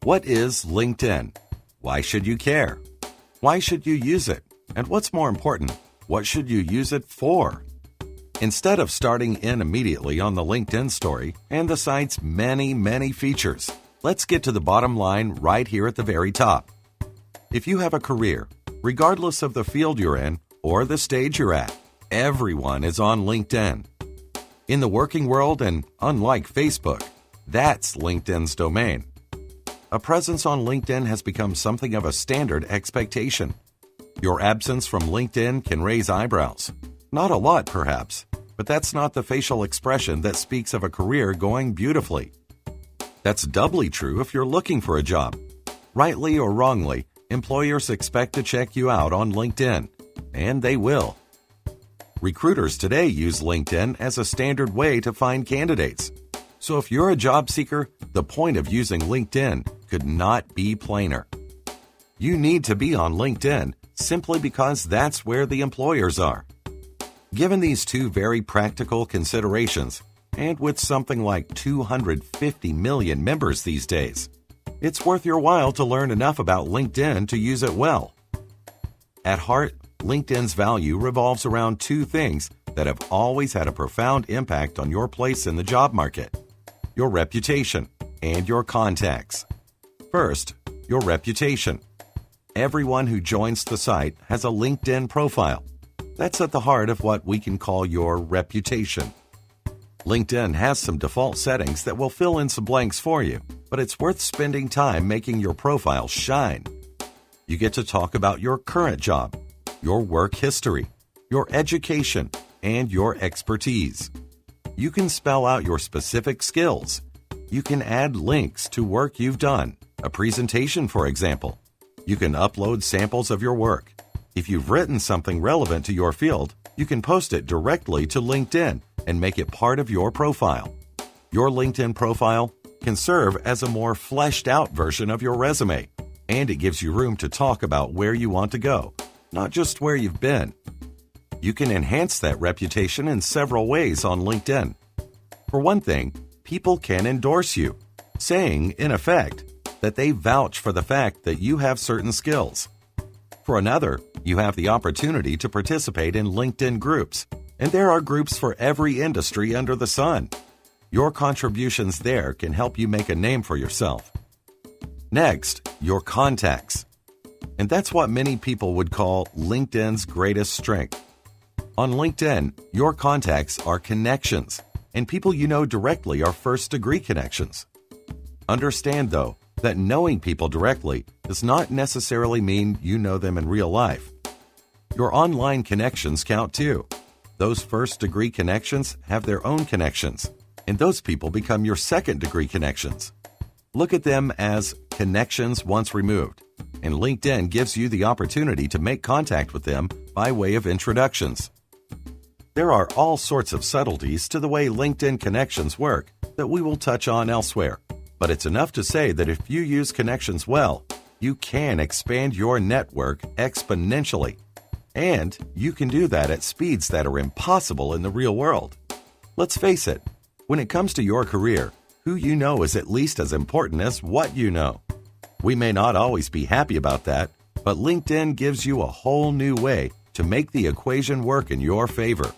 What is LinkedIn? Why should you care? Why should you use it? And what's more important, what should you use it for? Instead of starting in immediately on the LinkedIn story and the site's many features, let's get to the bottom line right here at the very top. If you have a career, regardless of the field you're in or the stage you're at, everyone is on LinkedIn. In the working world, and unlike Facebook, that's LinkedIn's domain. A presence on LinkedIn has become something of a standard expectation. Your absence from LinkedIn can raise eyebrows. Not a lot, perhaps, but that's not the facial expression that speaks of a career going beautifully. That's doubly true if you're looking for a job. Rightly or wrongly, employers expect to check you out on LinkedIn, and they will. Recruiters today use LinkedIn as a standard way to find candidates. So if you're a job seeker, the point of using LinkedIn could not be plainer. You need to be on LinkedIn simply because that's where the employers are. Given these two very practical considerations, and with something like 250 million members these days, it's worth your while to learn enough about LinkedIn to use it well. At heart, LinkedIn's value revolves around two things that have always had a profound impact on your place in the job market: your reputation and your contacts. First, your reputation. Everyone who joins the site has a LinkedIn profile. That's at the heart of what we can call your reputation. LinkedIn has some default settings that will fill in some blanks for you, but it's worth spending time making your profile shine. You get to talk about your current job, your work history, your education, and your expertise. You can spell out your specific skills. You can add links to work you've done, a presentation, for example. You can upload samples of your work. If you've written something relevant to your field, you can post it directly to LinkedIn and make it part of your profile. Your LinkedIn profile can serve as a more fleshed out version of your resume, and it gives you room to talk about where you want to go, not just where you've been. You can enhance that reputation in several ways on LinkedIn. For one thing, people can endorse you, saying, in effect, that they vouch for the fact that you have certain skills. For another, you have the opportunity to participate in LinkedIn groups, and there are groups for every industry under the sun. Your contributions there can help you make a name for yourself. Next, your contacts. And that's what many people would call LinkedIn's greatest strength. On LinkedIn, your contacts are connections, and people you know directly are first-degree connections. Understand, though, that knowing people directly does not necessarily mean you know them in real life. Your online connections count too. Those first-degree connections have their own connections, and those people become your second-degree connections. Look at them as connections once removed, and LinkedIn gives you the opportunity to make contact with them by way of introductions. There are all sorts of subtleties to the way LinkedIn connections work that we will touch on elsewhere, but it's enough to say that if you use connections well, you can expand your network exponentially. And you can do that at speeds that are impossible in the real world. Let's face it, when it comes to your career, who you know is at least as important as what you know. We may not always be happy about that, but LinkedIn gives you a whole new way to make the equation work in your favor.